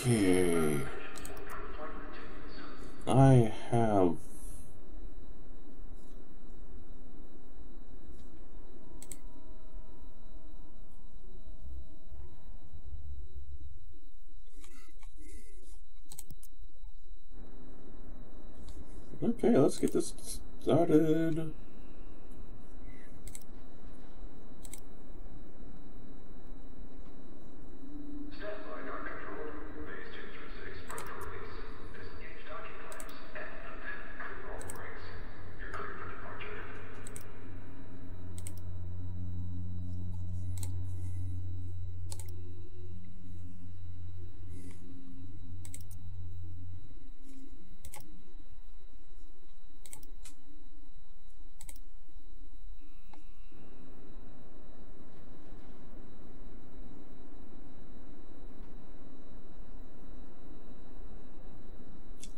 Okay. I have... Okay, let's get this started.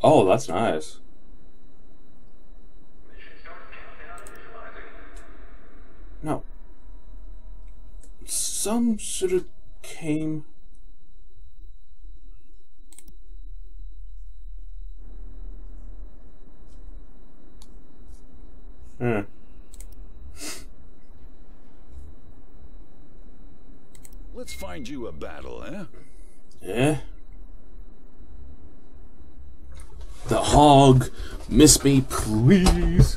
Oh, that's nice. No. Some should have came... Let's find you a battle, eh? Yeah. The hog, miss me, please.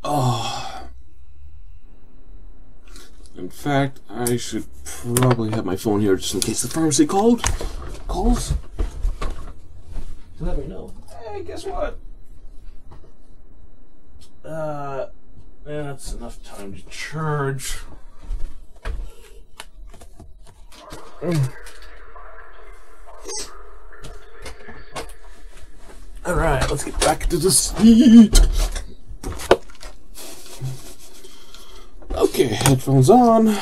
Oh. In fact, I should probably have my phone here just in case the pharmacy calls. Let me know. Hey, guess what? That's enough time to charge. Alright, let's get back to the seat. Okay, headphones on.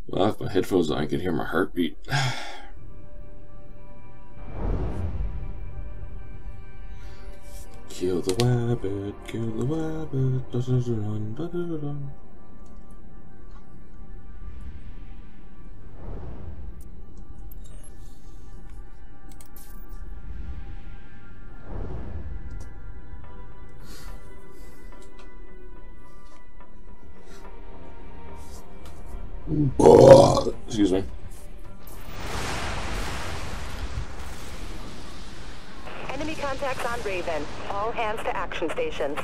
Well, if my headphones on, I can hear my heartbeat. Kill the rabbit, kill the rabbit, da-da-da-dun, da-da-da-dun. Excuse me. Enemy contacts on Raven. All hands to action stations.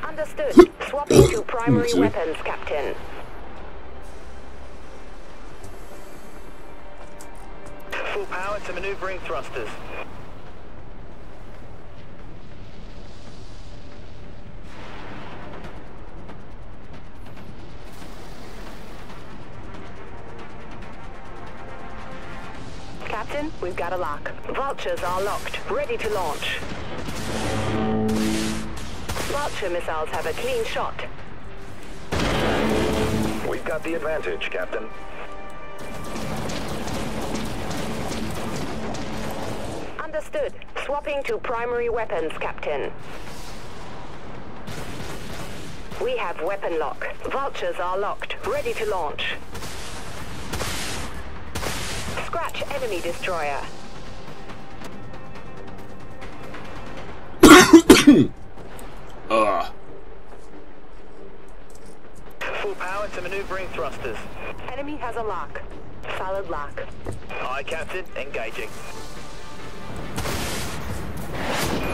Understood. Swapping to primary weapons, Captain. Full power to maneuvering thrusters. Captain, we've got a lock. Vultures are locked, ready to launch. Vulture missiles have a clean shot. We've got the advantage, Captain. Understood. Swapping to primary weapons, Captain. We have weapon lock. Vultures are locked, ready to launch. Scratch enemy destroyer. Full power to maneuvering thrusters. Enemy has a lock. Solid lock. Aye, Captain. Engaging.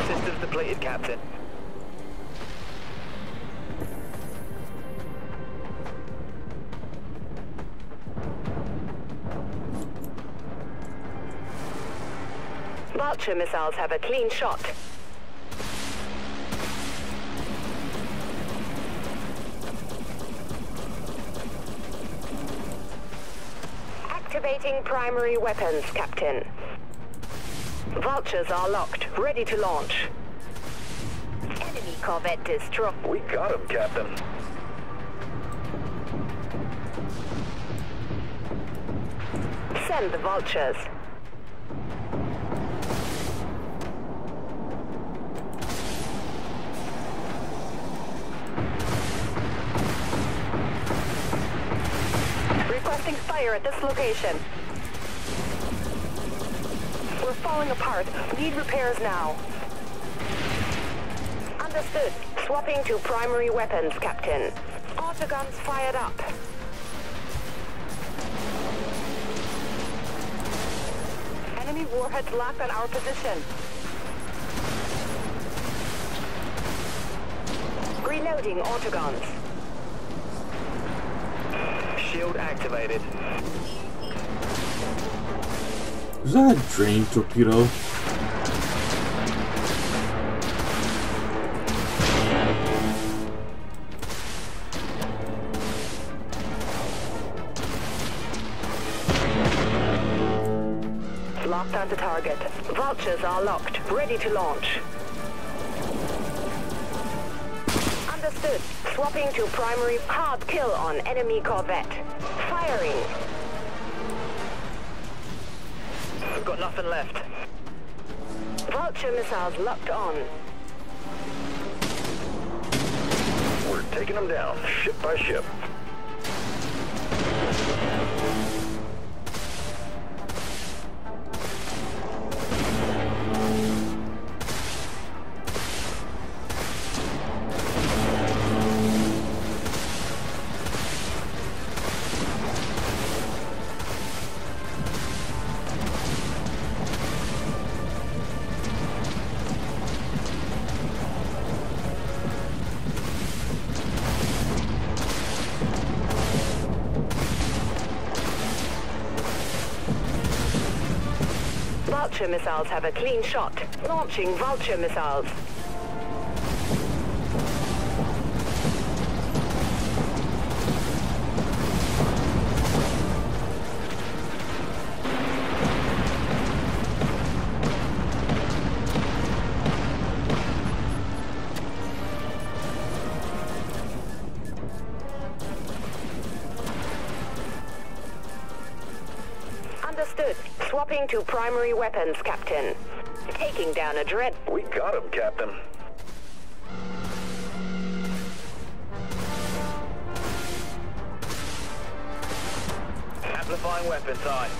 Systems depleted, Captain. Vulture missiles have a clean shot. Activating primary weapons, Captain. Vultures are locked, ready to launch. Enemy corvette destroyed. We got him, Captain. Send the vultures. Requesting fire at this location. We're falling apart. Need repairs now. Understood. Swapping to primary weapons, Captain. Autoguns fired up. Enemy warheads locked on our position. Reloading autoguns. Shield activated. Is that a drain torpedo? Locked onto target. Vultures are locked, ready to launch. Understood. Swapping to primary. Hard kill on enemy corvette. Firing. We've got nothing left. Vulture missiles locked on. We're taking them down, ship by ship. Vulture missiles have a clean shot. Launching Vulture missiles. Understood. Swapping to primary weapons, Captain. Taking down a dread. We got him, Captain. Amplifying weapon time.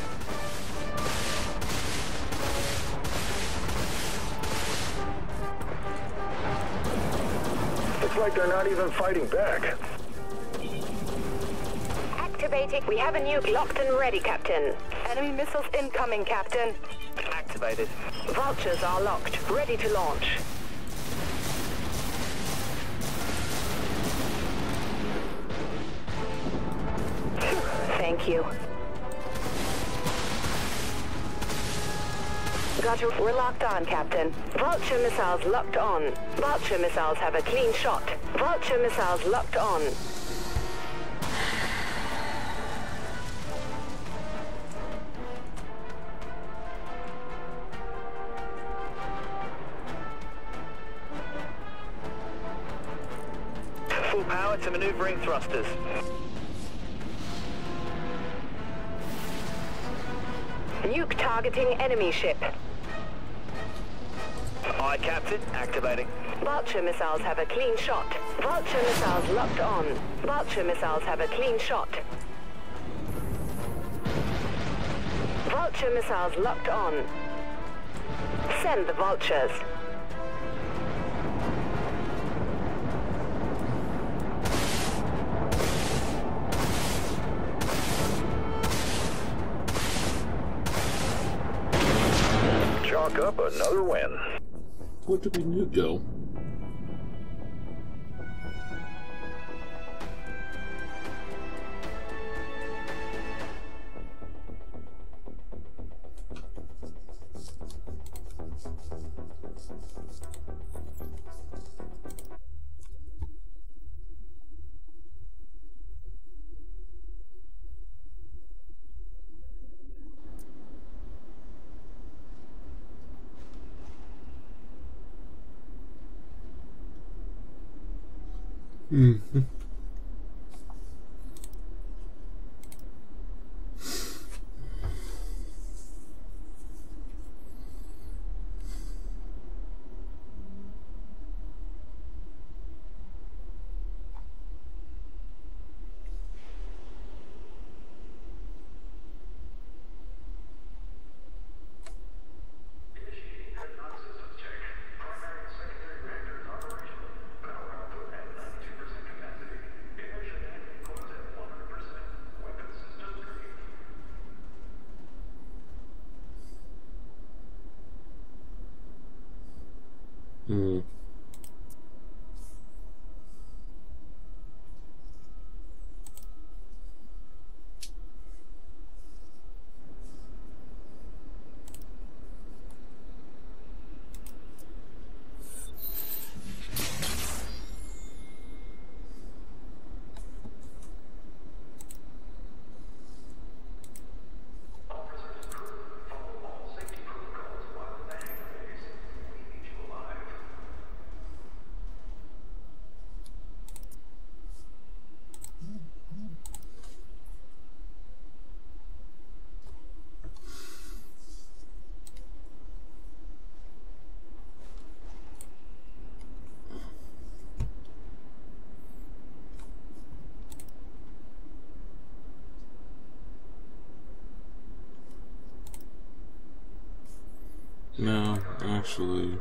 Looks like they're not even fighting back. Activating. We have a nuke locked and ready, Captain. Enemy missiles incoming, Captain. Activated. Vultures are locked, ready to launch. Thank you. Gotcha. We're locked on, Captain. Vulture missiles locked on. Vulture missiles have a clean shot. Vulture missiles locked on. Full power to maneuvering thrusters. Nuke targeting enemy ship. Aye, Captain. Activating. Vulture missiles have a clean shot. Vulture missiles locked on. Vulture missiles have a clean shot. Vulture missiles locked on. Send the vultures. Chalk up another win. Where did we go? Mm-hmm. Mm. No, actually.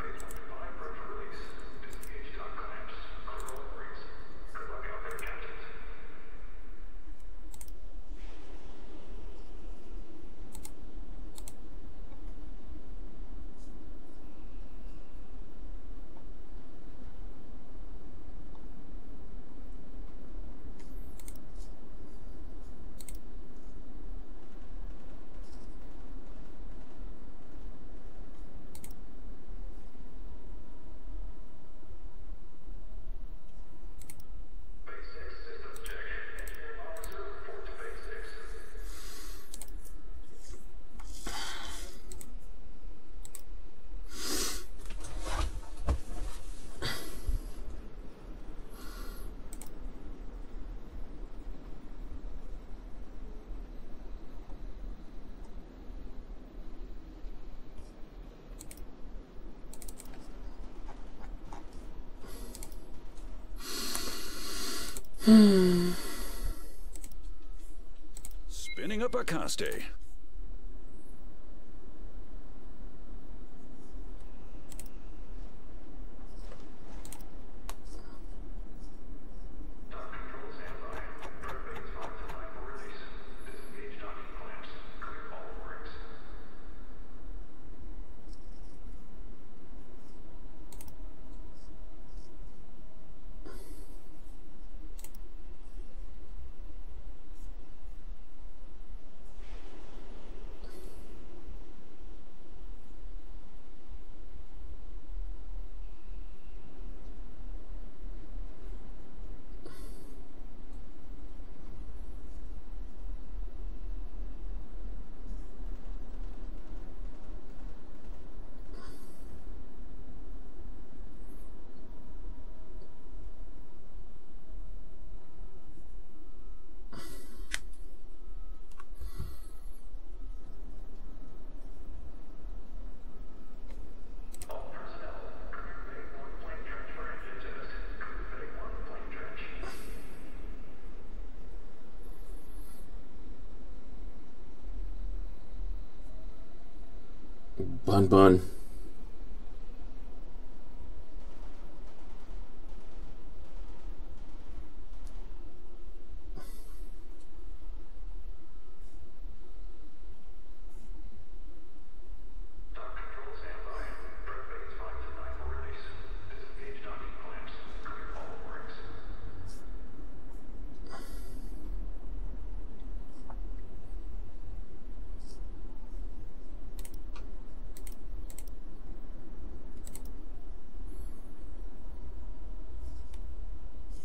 Spinning up a Caste. Bun bun.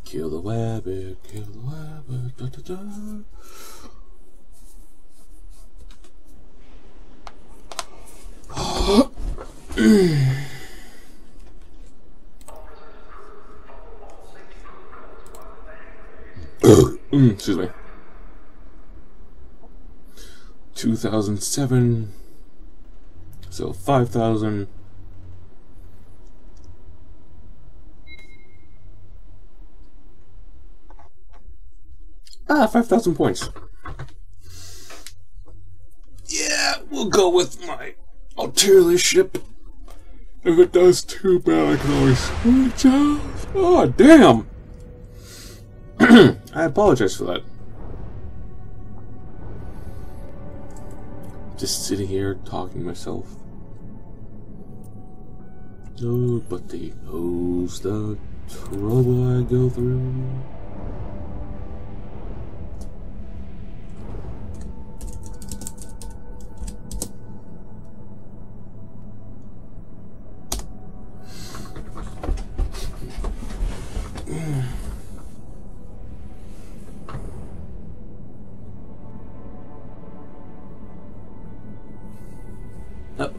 Kill the rabbit, kill the rabbit, da da da. Excuse me. 2007. So 5,000. Ah, 5,000 points. Yeah, we'll go with my artillery ship. If it does too bad, I can always switch out. Oh, damn! I apologize for that. Just sitting here talking to myself. Nobody knows the trouble I go through.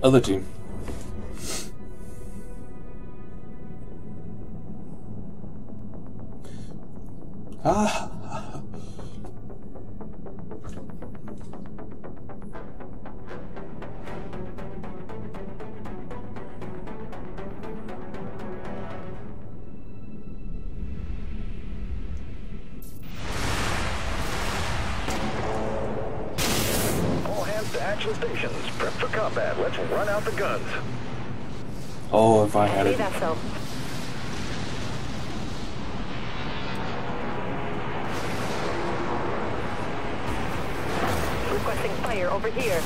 Other team. Ah. All hands to action stations. Prep for combat. Let's run out the guns. Oh, if I had it. Vessel. Requesting fire over here.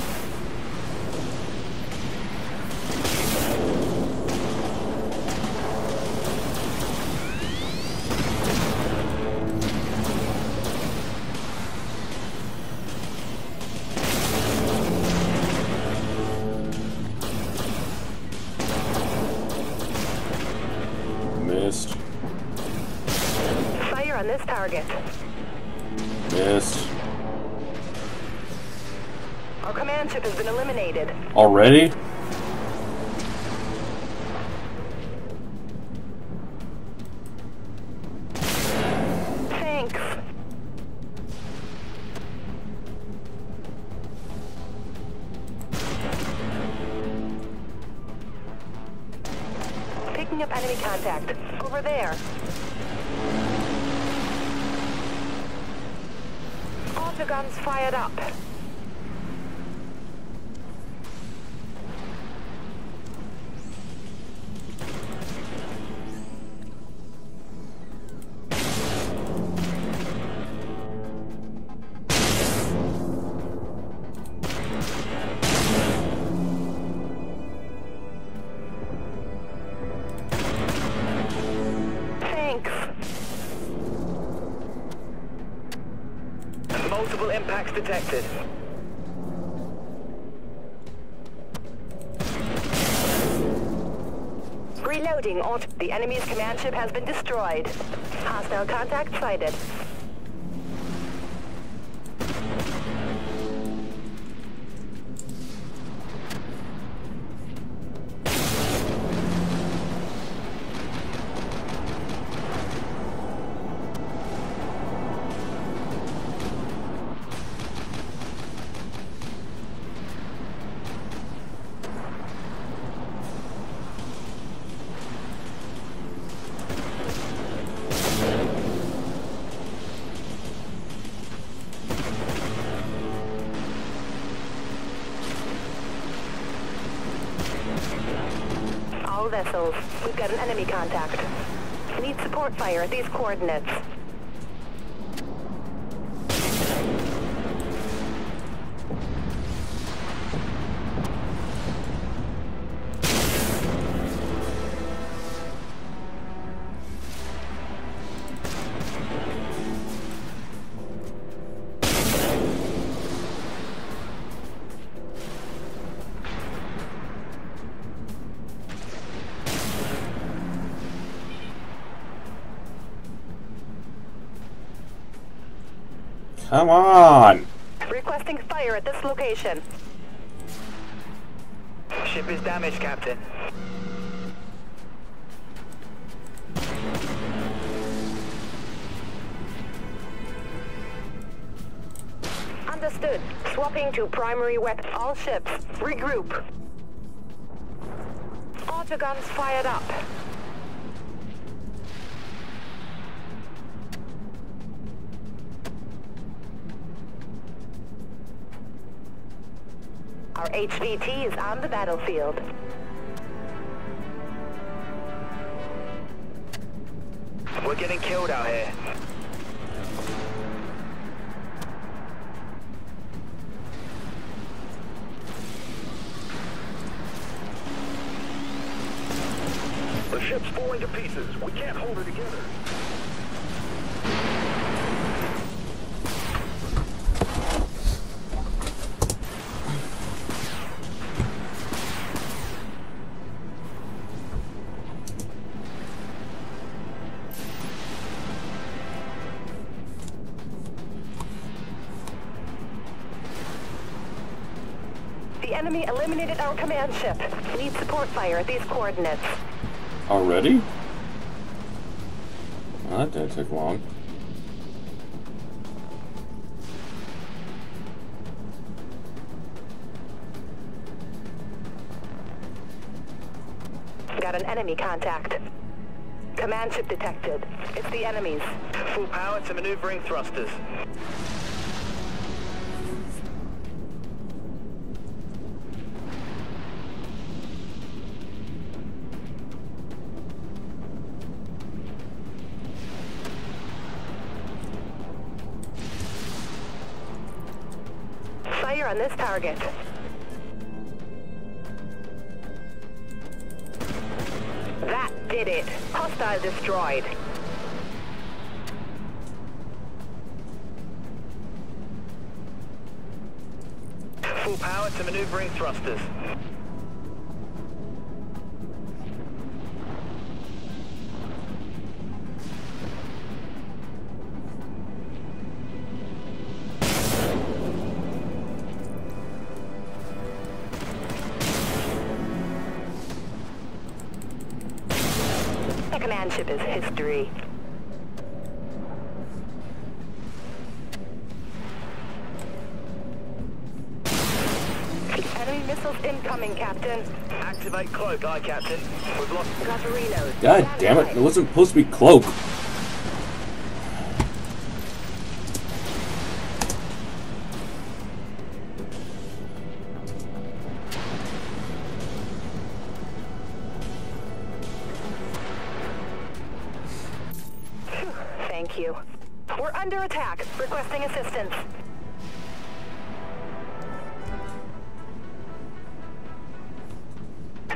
Missed. Fire on this target. Missed. Our command ship has been eliminated. Already? Thanks. Picking up enemy contact. Over there. All the guns fired up. Multiple impacts detected. Reloading. The enemy's command ship has been destroyed. Hostile contact sighted. All vessels, we've got an enemy contact. Need support fire at these coordinates. Come on! Requesting fire at this location. Ship is damaged, Captain. Understood. Swapping to primary weapon. All ships, regroup. Autoguns fired up. Our HVT is on the battlefield. We're getting killed out here. The ship's falling to pieces. We can't hold it together. The enemy eliminated our command ship. Need support fire at these coordinates. Already? Well, that didn't take long. Got an enemy contact. Command ship detected. It's the enemies. Full power to maneuvering thrusters. Fire on this target. That did it. Hostile destroyed. Full power to maneuvering thrusters. The command ship is history. Enemy missiles incoming, Captain. Activate cloak, aye, Captain. We've lost. Got to reload. God damn it, it wasn't supposed to be cloak. Thank you. We're under attack. Requesting assistance.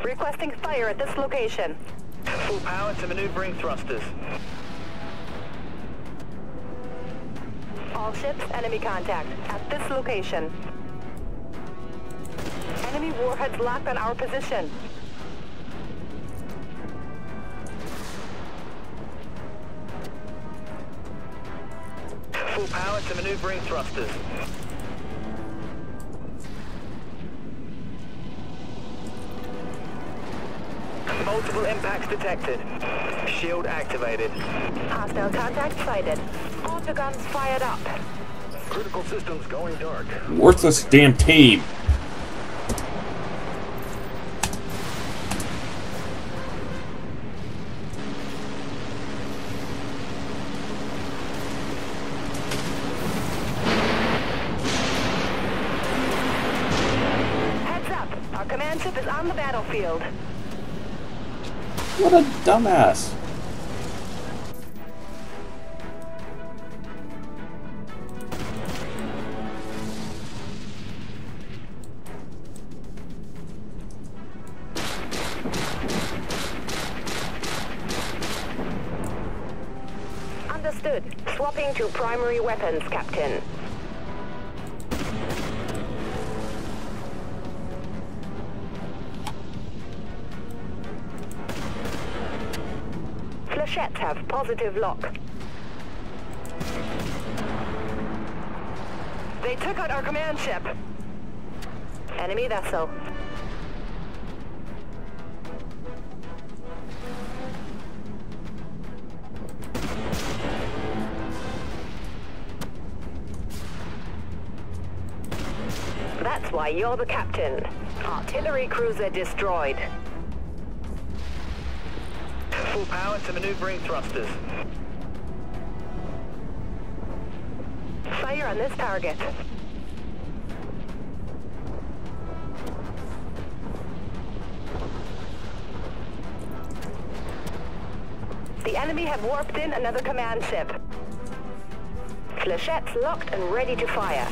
Requesting fire at this location. Full power to maneuvering thrusters. All ships, enemy contact. At this location. Enemy warheads locked on our position. Full power to maneuvering thrusters. Multiple impacts detected. Shield activated. Hostile contact sighted. Autoguns fired up. Critical systems going dark. Worthless damn team. Heads up. Our command ship is on the battlefield. What a dumbass. Understood. Swapping to primary weapons, Captain. Flechettes have positive lock. They took out our command ship. Enemy vessel. That's why you're the captain. Artillery cruiser destroyed. Full power to maneuvering thrusters. Fire on this target. The enemy have warped in another command ship. Flechettes locked and ready to fire.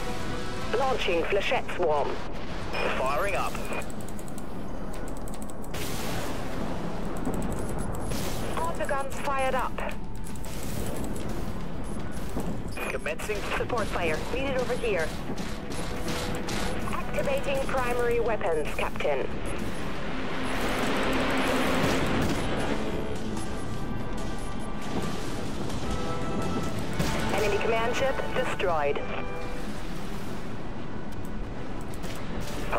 Launching flechette swarm. Firing up. All the guns fired up. Commencing Support fire needed over here. Activating primary weapons, Captain. Enemy command ship destroyed.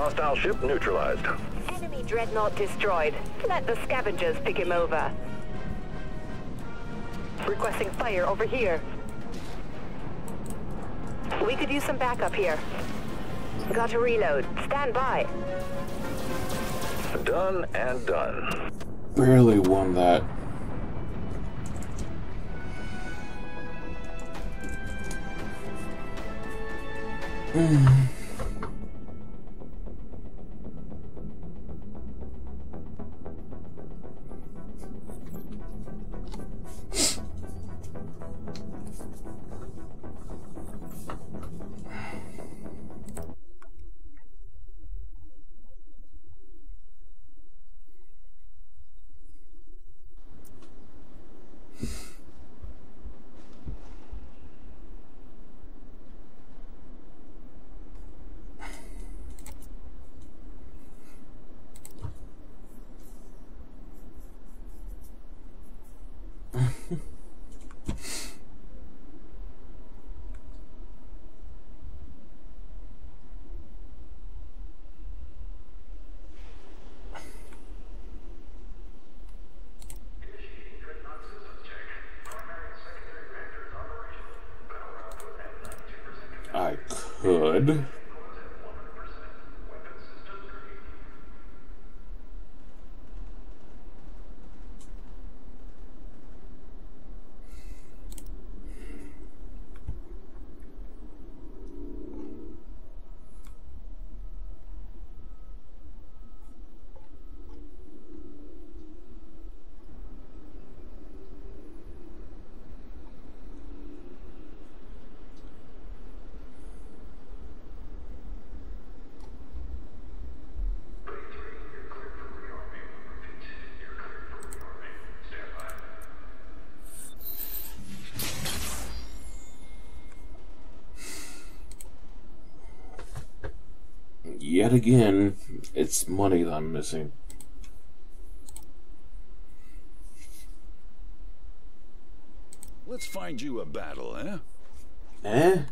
hostile ship neutralized. Enemy Dreadnought destroyed. Let the scavengers pick him over. Requesting fire over here. We could use some backup here. Got to reload. Stand by. Done and done. Barely won that. I could. Yet again, it's money that I'm missing. Let's find you a battle, eh? Eh?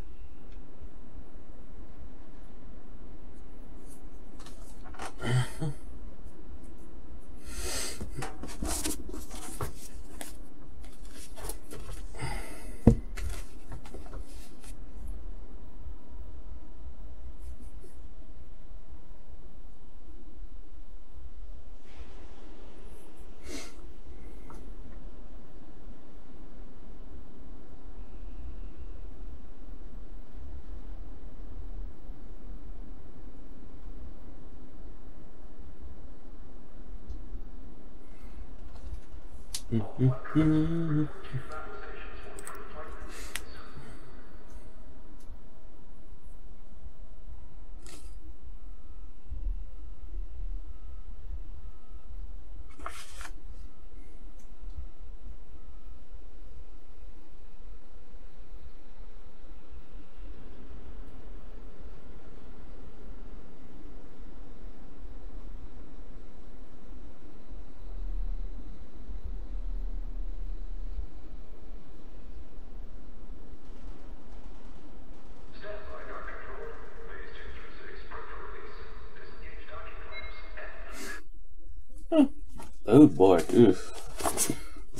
Oh boy, oof.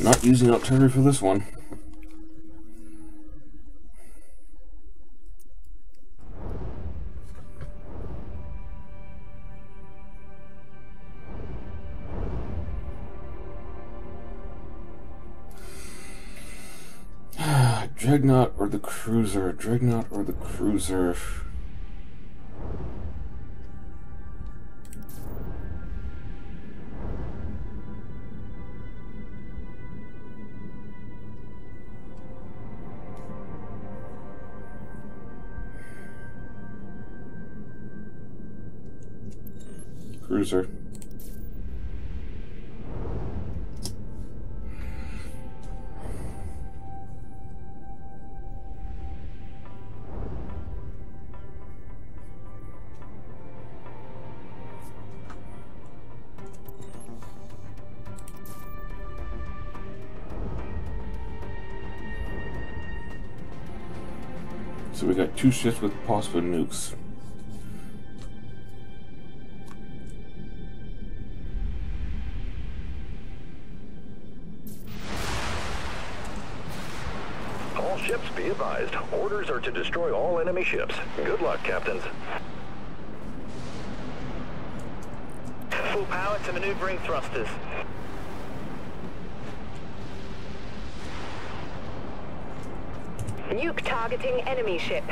Not using artillery for this one. Dreadnought or the cruiser? Dreadnought or the cruiser? Cruiser. So we got 2 ships with possible nukes. All ships be advised. Orders are to destroy all enemy ships. Good luck, captains. Full power to maneuvering thrusters. Nuke targeting enemy ship.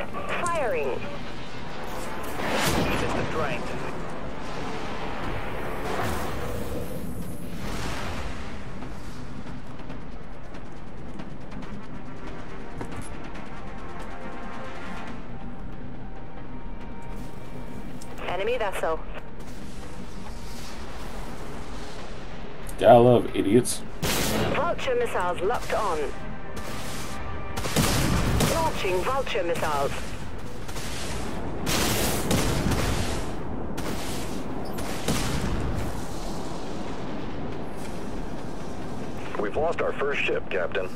Firing. System drained. Enemy vessel. Gotta love idiots. Vulture missiles locked on. Launching Vulture missiles. We've lost our first ship, Captain.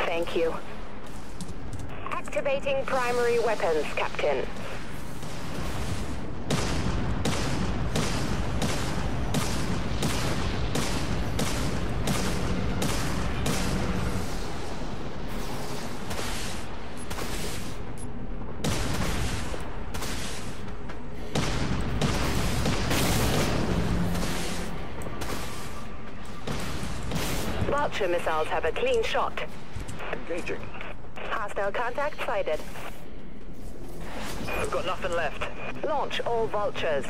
Thank you. Activating primary weapons, Captain. Vulture missiles have a clean shot. Engaging. Hostile contact sighted. We've got nothing left. Launch all vultures.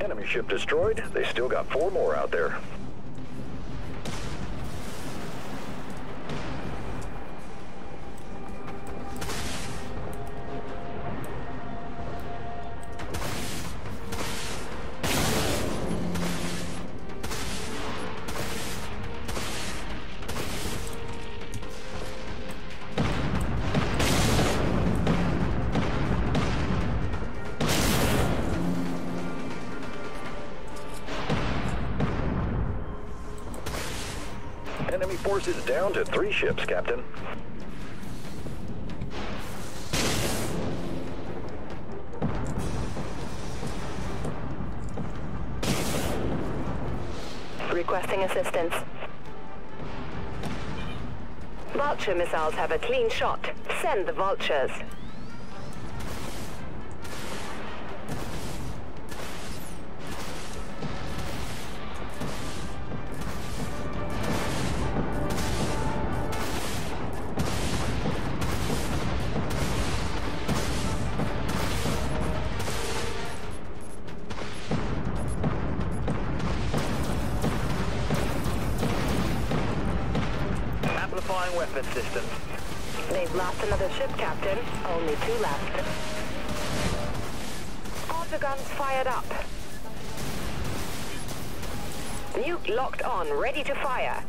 Enemy ship destroyed. They still got 4 more out there. Enemy forces down to 3 ships, Captain. Requesting assistance. Vulture missiles have a clean shot. Send the vultures. Amplifying weapon systems. They've lost another ship, Captain. Only 2 left. All the guns fired up. Nuke locked on, ready to fire.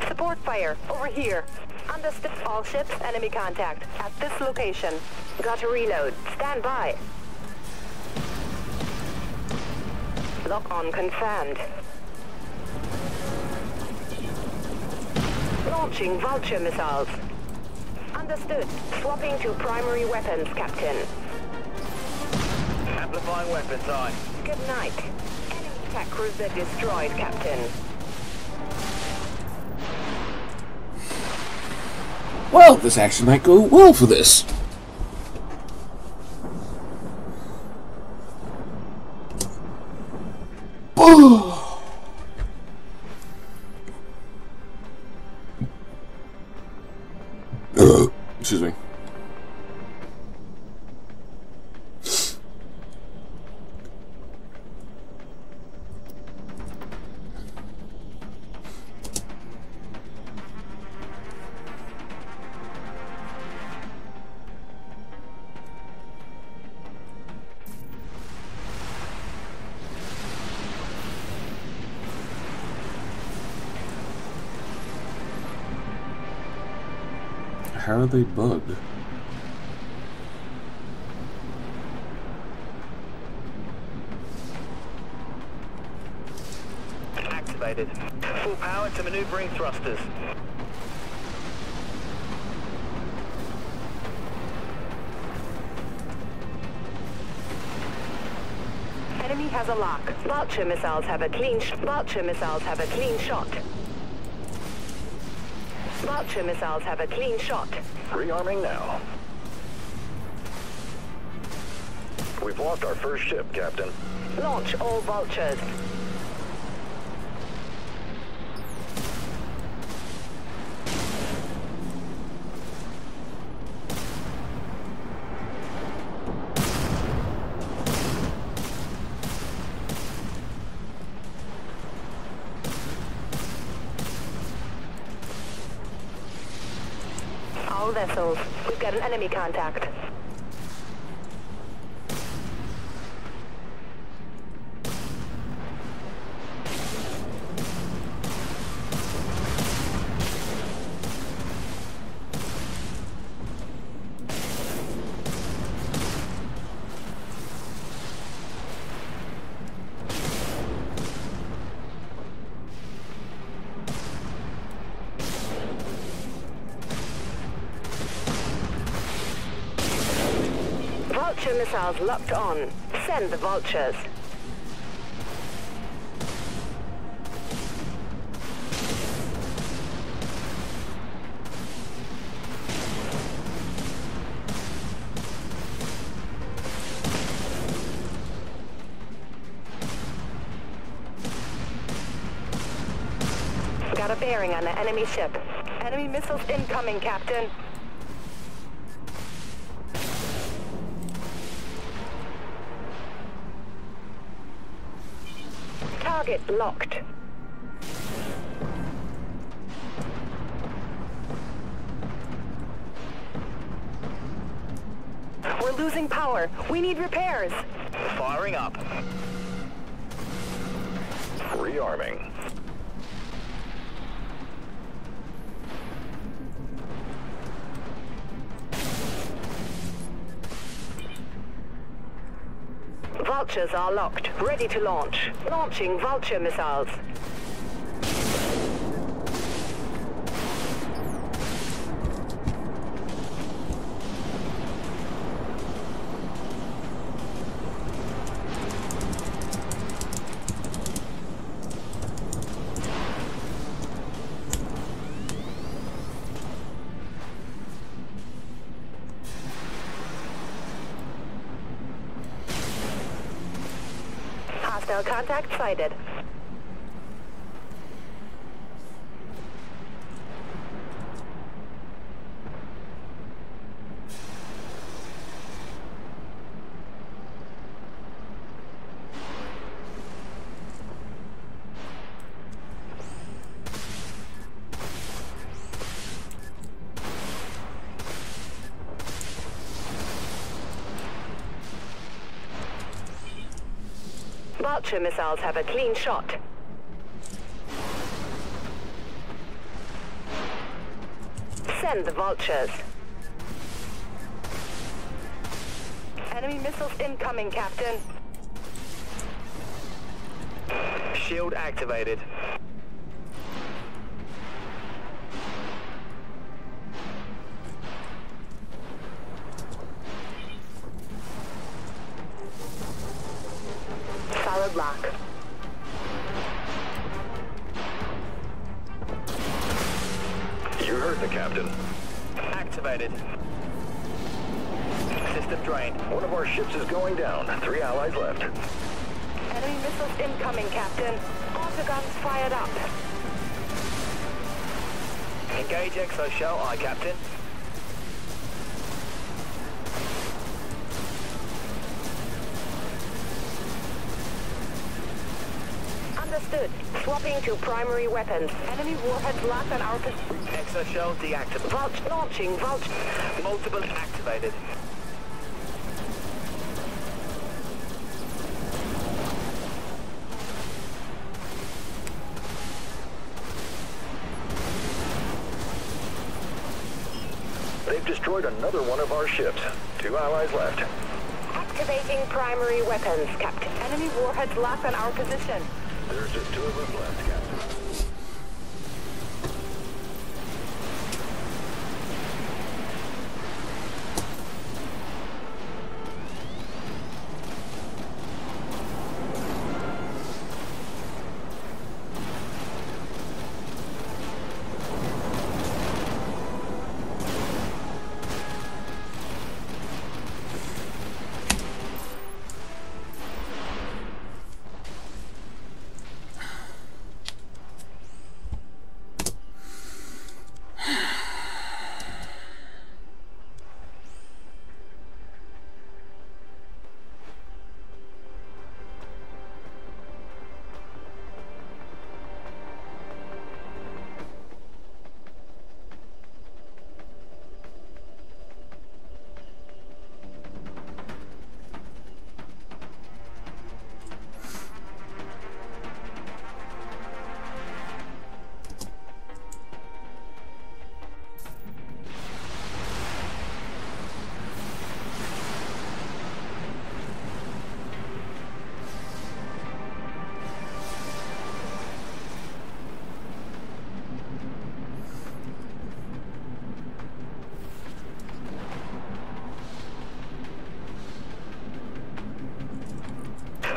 Support fire, over here. Understood. All ships, enemy contact. At this location. Got to reload. Stand by. Lock-on confirmed. Launching Vulture missiles. Understood. Swapping to primary weapons, Captain. Amplifying weapons, aye. Good night. Enemy attack cruiser destroyed, Captain. Well, this actually might go well for this. Excuse me. How are they bugged? Activated. Full power to maneuvering thrusters. Enemy has a lock. Vulture missiles have a clean Vulture missiles have a clean shot. Vulture missiles have a clean shot. Rearming now. We've lost our first ship, Captain. Launch all Vultures. All vessels. We've got an enemy contact. Vulture missiles locked on. Send the Vultures. Got a bearing on the enemy ship. Enemy missiles incoming, Captain. Target locked. We're losing power. We need repairs. Firing up. Rearming. Vultures are locked, ready to launch. Launching Vulture missiles. Hostile contact sighted. Vulture missiles have a clean shot. Send the Vultures. Enemy missiles incoming, Captain. Shield activated. Solid lock. You heard the captain. Activated. System drained. One of our ships is going down. 3 allies left. Enemy missiles incoming, Captain. Autoguns fired up. Engage exo shell, aye, Captain. Understood. Swapping to primary weapons. Enemy warheads locked on our position. Exo shell deactivated. Launching Vulture. Multiple activated. They've destroyed another one of our ships. 2 allies left. Activating primary weapons, Captain. Enemy warheads locked on our position. There's just 2 of us left, Captain.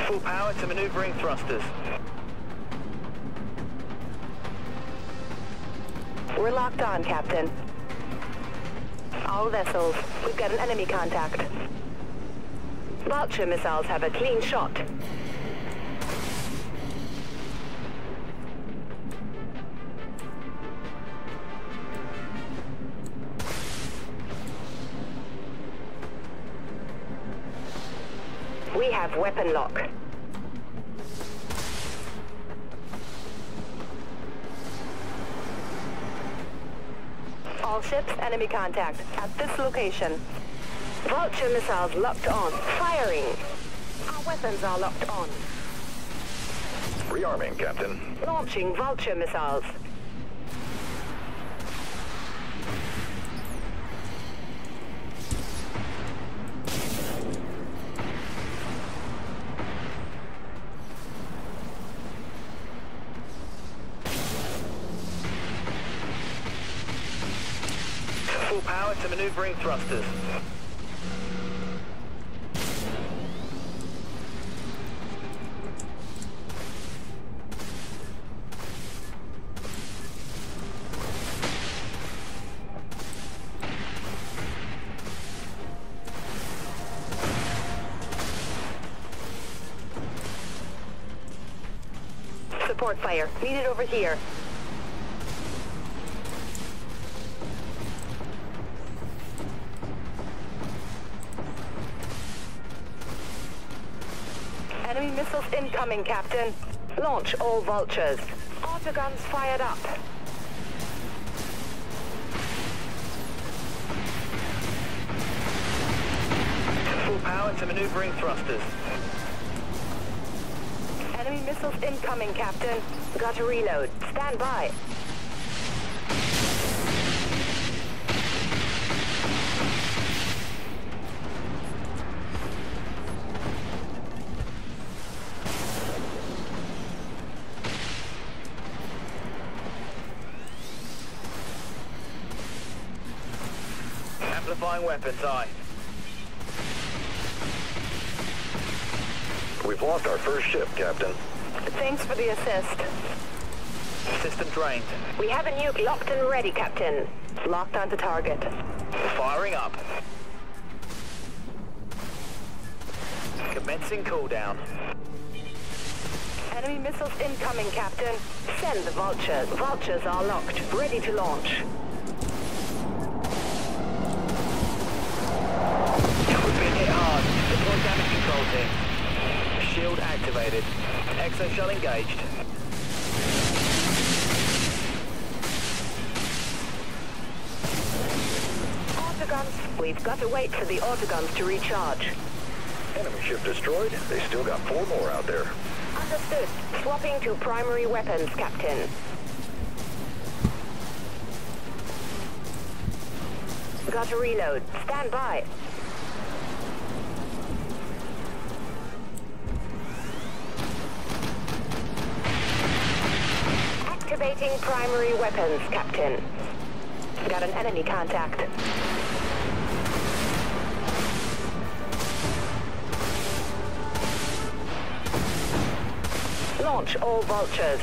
Full power to maneuvering thrusters. We're locked on, Captain. All vessels, we've got an enemy contact. Vulture missiles have a clean shot. We have weapon lock. All ships, enemy contact at this location. Vulture missiles locked on. Firing. Our weapons are locked on. Rearming, Captain. Launching Vulture missiles. Full power to maneuvering thrusters. Support fire. Needed over here. Enemy missiles incoming, Captain. Launch all vultures. Autoguns fired up. Full power to maneuvering thrusters. Enemy missiles incoming, Captain. Got to reload. Stand by. Modifying weapons, aye. We've lost our first ship, Captain. Thanks for the assist. System drained. We have a nuke locked and ready, Captain. Locked onto target. Firing up. Commencing cooldown. Enemy missiles incoming, Captain. Send the vultures. Vultures are locked, ready to launch. We've been hit hard. Deploy damage control team. Shield activated. Exo shell engaged. Autoguns. We've got to wait for the autoguns to recharge. Enemy ship destroyed. They still got 4 more out there. Understood. Swapping to primary weapons, Captain. Got to reload. Stand by. Activating primary weapons, Captain. Got an enemy contact. Launch all vultures.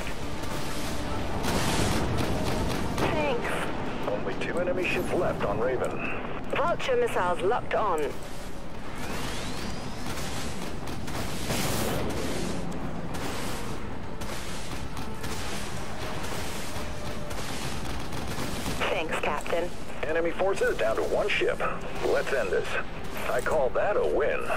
Thanks. Only 2 enemy ships left on Raven. Vulture missiles locked on. Thanks, Captain. Enemy forces down to 1 ship. Let's end this. I call that a win.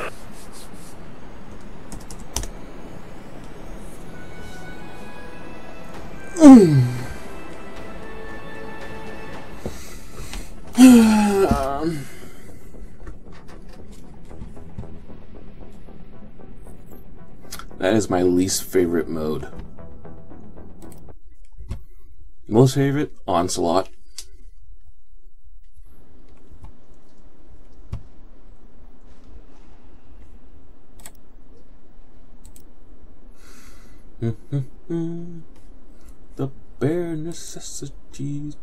That is my least favorite mode. Most favorite? Onslaught. The bare necessities.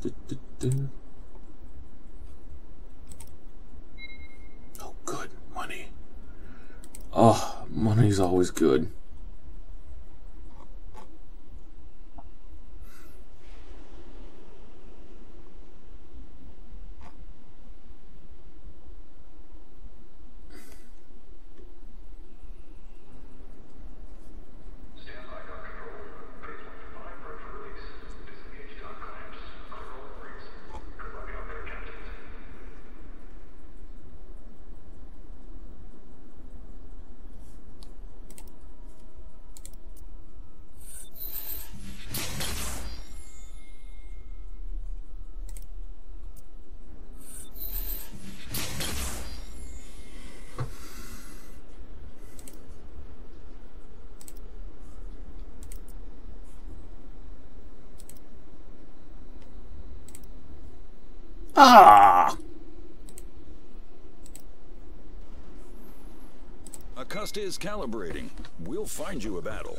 Oh, good. Money. Oh, money's always good. Ah! Acosta is calibrating. We'll find you a battle.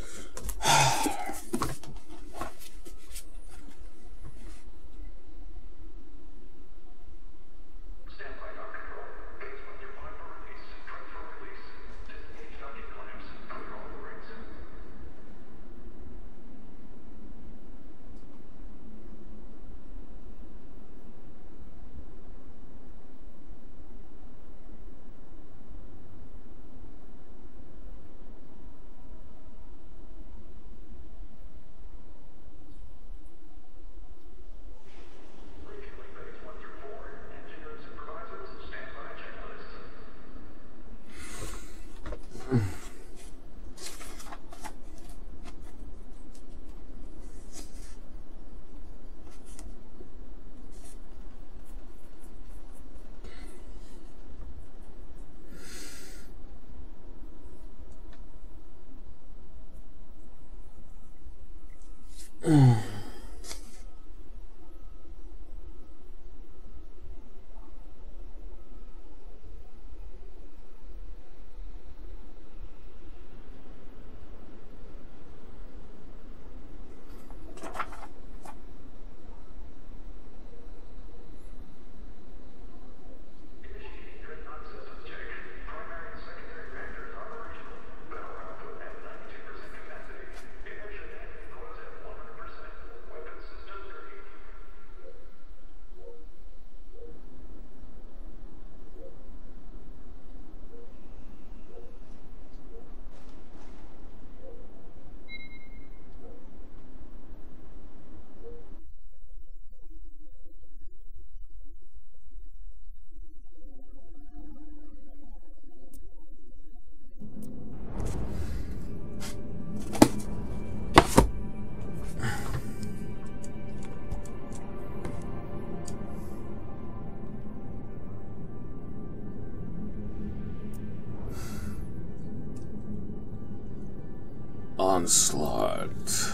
onslaught.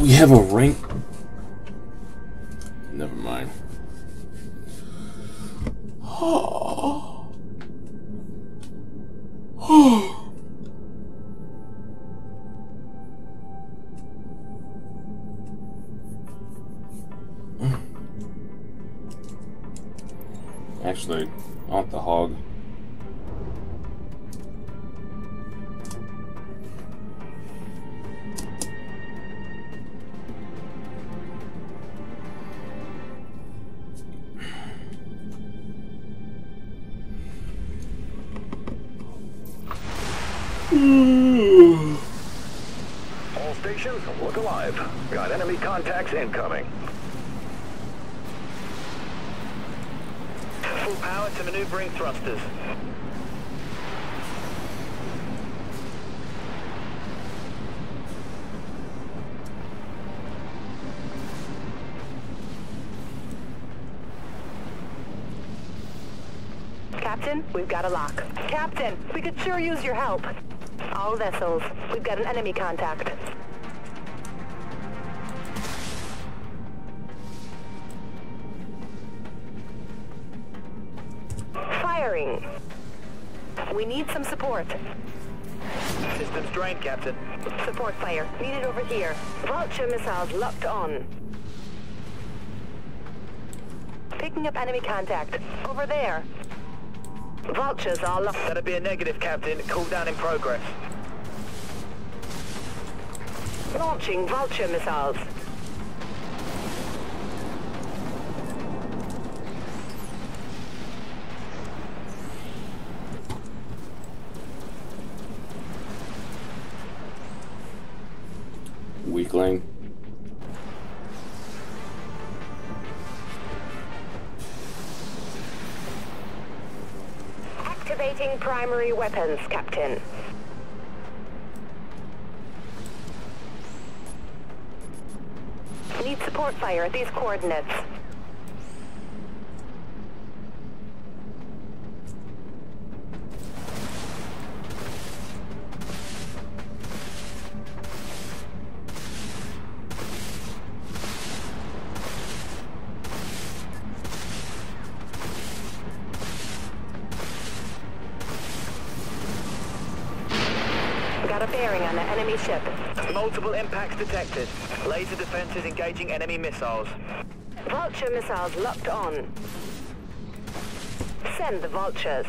We have a rank. Never mind. Oh. Oh. Actually, I want the hog. All stations, look alive. Got enemy contacts incoming. Full power to maneuvering thrusters. Captain, we've got a lock. Captain, we could sure use your help. All vessels, we've got an enemy contact. Firing. We need some support. Systems drained, Captain. Support fire needed over here. Vulture missiles locked on. Picking up enemy contact. Over there. Vultures are locked. That'd be a negative, Captain. Cooldown in progress. Launching vulture missiles. Weakling. Activating primary weapons, Captain. Need support fire at these coordinates. Got a bearing on the enemy ship. Multiple impacts detected. Laser defenses engaging enemy missiles. Vulture missiles locked on. Send the vultures.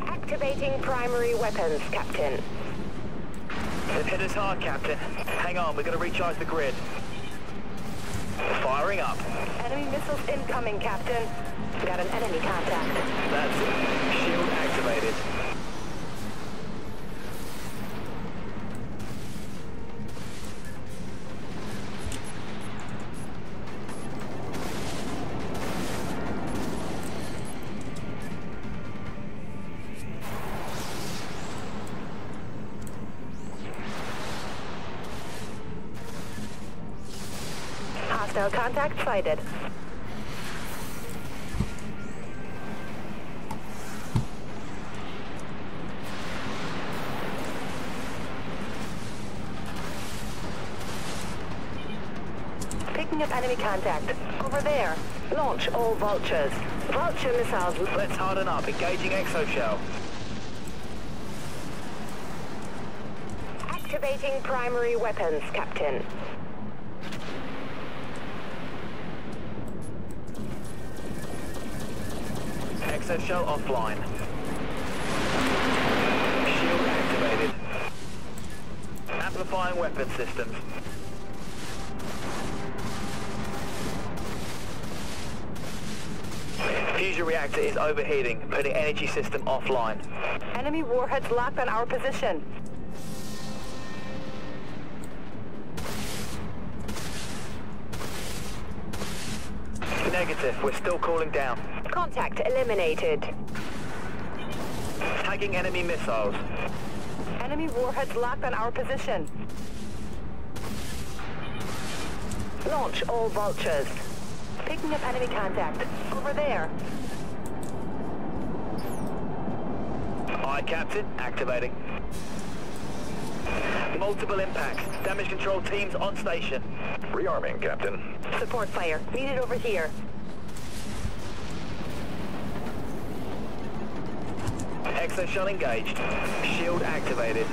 Activating primary weapons, Captain. They've hit us hard, Captain. Hang on, we're gonna recharge the grid. Firing up. Enemy missiles incoming, Captain. Got an enemy contact. That's it. Shield activated. Hostile contact sighted. Picking up enemy contact. Over there. Launch all vultures. Vulture missiles. Let's harden up. Engaging exoshell. Activating primary weapons, Captain. Exoshell offline. Shield activated. Amplifying weapon systems. Fusion reactor is overheating, putting energy system offline. Enemy warheads locked on our position. Negative, we're still cooling down. Contact eliminated. Tagging enemy missiles. Enemy warheads locked on our position. Launch all vultures. Picking up enemy contact. Over there. Aye, Captain. Activating. Multiple impacts. Damage control teams on station. Rearming, Captain. Support fire. Needed over here. Exo-shell engaged. Shield activated.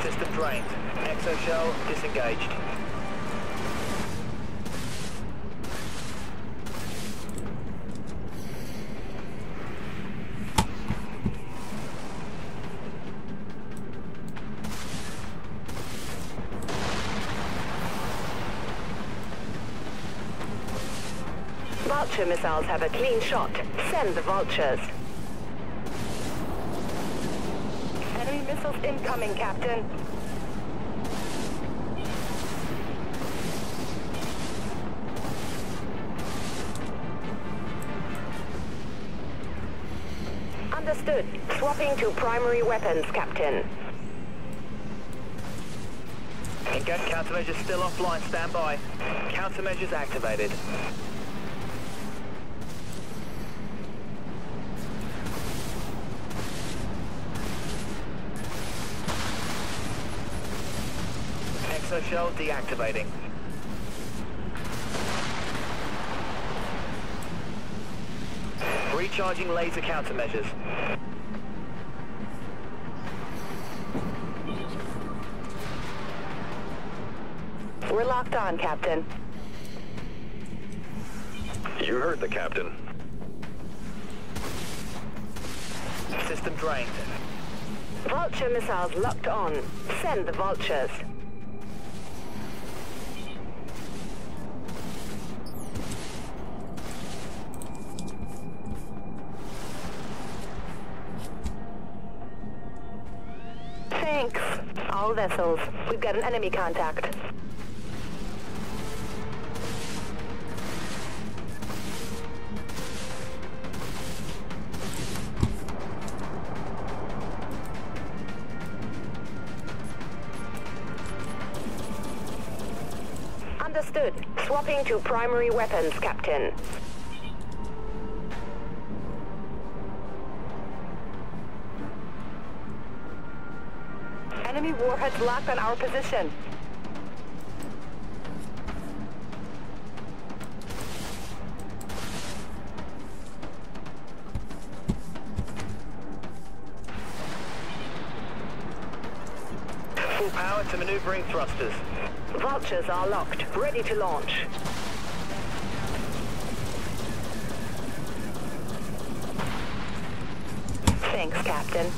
System drained. Exo-shell disengaged. Vulture missiles have a clean shot. Send the vultures. Enemy missiles incoming, Captain. Understood. Swapping to primary weapons, Captain. Gas countermeasures still offline. Stand by. Countermeasures activated. Exo-shell deactivating. Recharging laser countermeasures. We're locked on, Captain. You heard the captain. System drained. Vulture missiles locked on. Send the vultures. Thanks. All vessels. We've got an enemy contact. Understood. Swapping to primary weapons, Captain. Enemy warheads locked on our position. Full power to maneuvering thrusters. Vultures are locked, ready to launch. Thanks, Captain.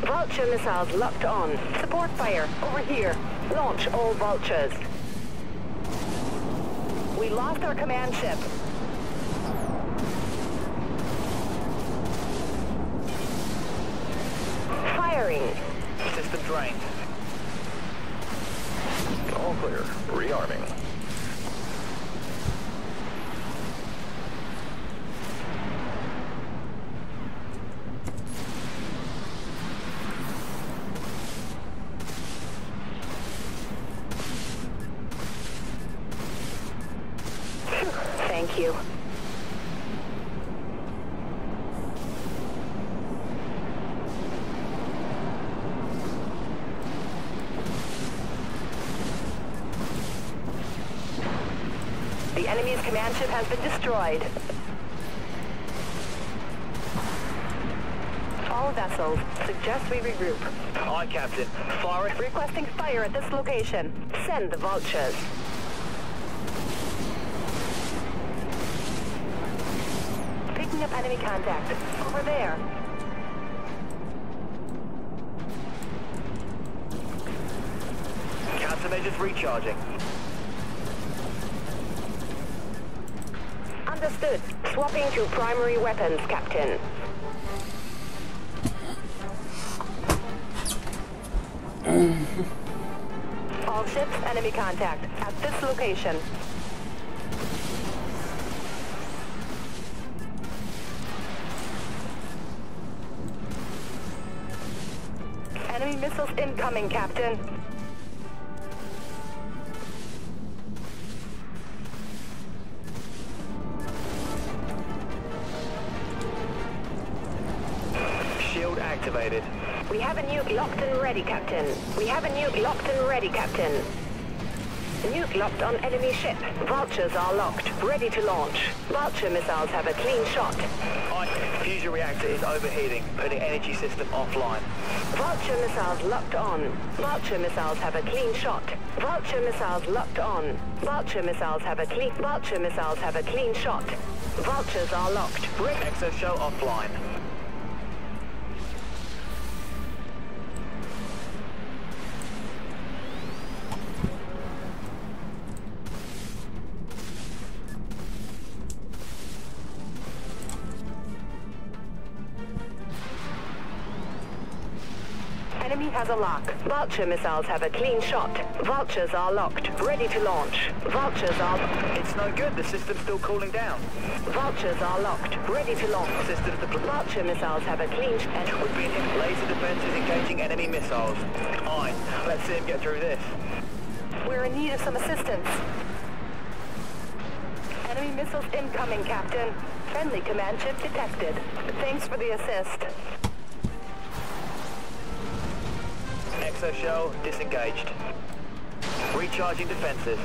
Vulture missiles locked on. Support fire, over here. Launch all vultures. We lost our command ship. Firing. System drained. All clear. Rearming. Thank you. The enemy's command ship has been destroyed. All vessels, suggest we regroup. Aye, Captain. Fire. Requesting fire at this location. Send the vultures. Picking up enemy contact. Over there. Countermeasures recharging. Understood. Swapping to primary weapons, Captain. All ships, enemy contact at this location. Enemy missiles incoming, Captain. Shield activated. We have a nuke locked and ready, Captain. We have a nuke locked and ready, Captain. Nuke locked on enemy ship. Vultures are locked, ready to launch. Vulture missiles have a clean shot. Fusion reactor is overheating, putting energy system offline. Vulture missiles locked on. Vulture missiles have a clean shot. Vulture missiles locked on. Vulture missiles have a clean. Vulture missiles have a clean shot. Vultures are locked. Exoshell offline. Enemy has a lock. Vulture missiles have a clean shot. Vultures are locked, ready to launch. Vultures are... It's no good, the system's still cooling down. Vultures are locked, ready to launch. Systems deployed. Vulture missiles have a clean shot. We've been hit. Laser defenses engaging enemy missiles. Aye, let's see him get through this. We're in need of some assistance. Enemy missiles incoming, Captain. Friendly command ship detected. Thanks for the assist. Exoshell disengaged. Recharging defenses.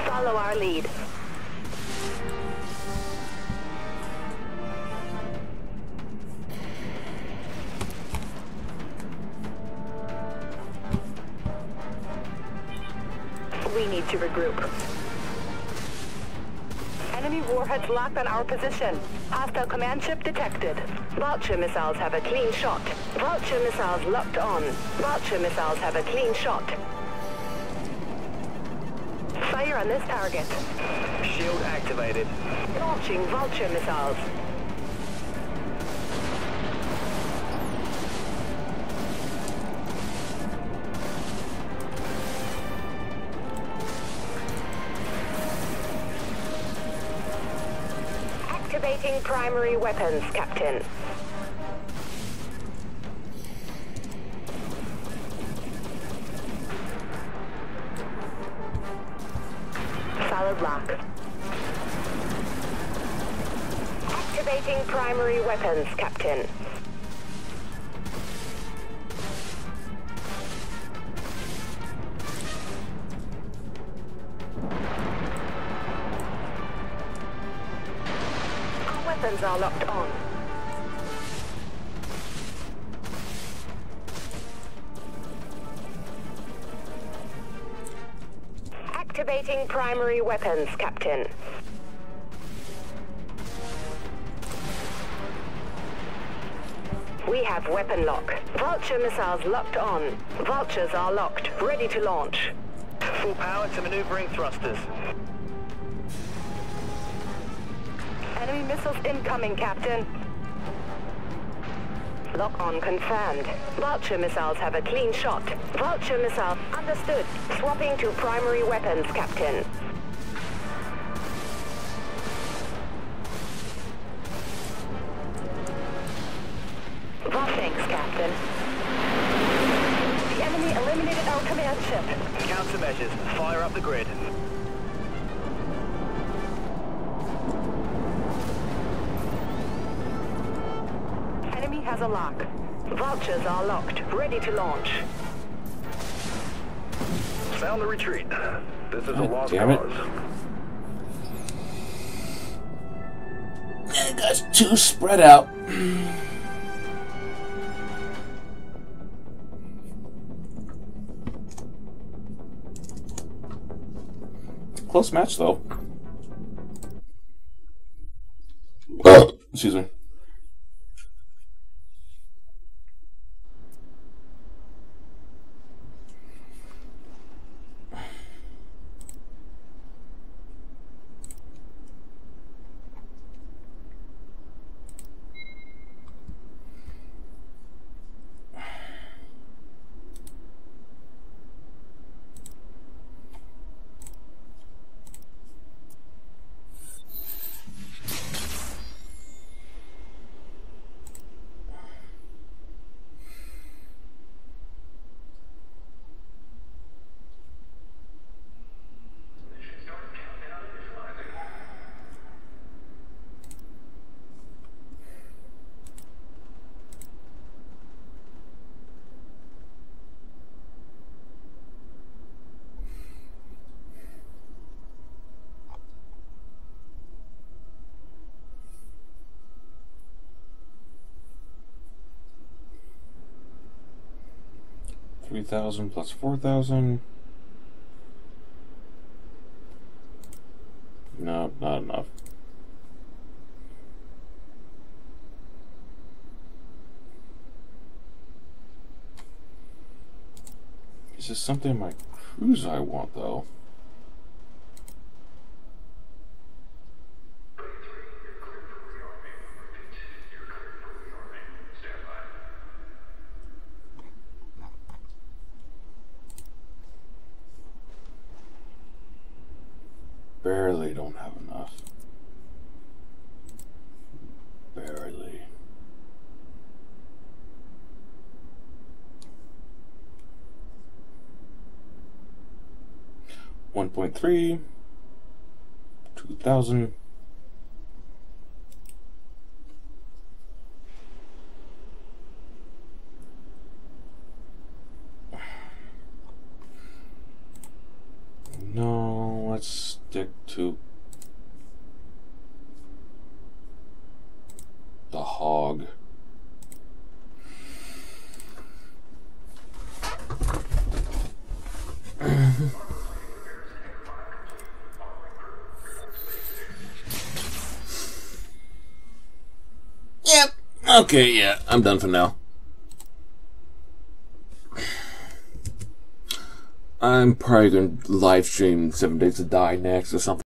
Follow our lead. We need to regroup. Enemy warheads locked on our position. Hostile command ship detected. Vulture missiles have a clean shot. Vulture missiles locked on. Vulture missiles have a clean shot. Fire on this target. Shield activated. Launching Vulture missiles. Activating primary weapons, Captain. Solid lock. Activating primary weapons, Captain. Weapons are locked on. Activating primary weapons, Captain. We have weapon lock. Vulture missiles locked on. Vultures are locked, ready to launch. Full power to maneuvering thrusters. Enemy missiles incoming, Captain. Lock on confirmed. Vulture missiles have a clean shot. Vulture missile understood. Swapping to primary weapons, Captain. Thanks, Captain. The enemy eliminated our command ship. Countermeasures. Fire up the grid. Enemy has a lock. Vultures are locked, ready to launch. Sound the retreat. This is a lost Damn it. cause. You guys too spread out. Close match though. Excuse me. 3,000 plus 4,000. No, not enough. Is this something in my cruise I want, though? Barely don't have enough. Barely. $1.3, 2,000. No, let's stick to the hog. Yep. Okay, yeah, I'm done for now. I'm probably going to live stream 7 Days to Die next or something.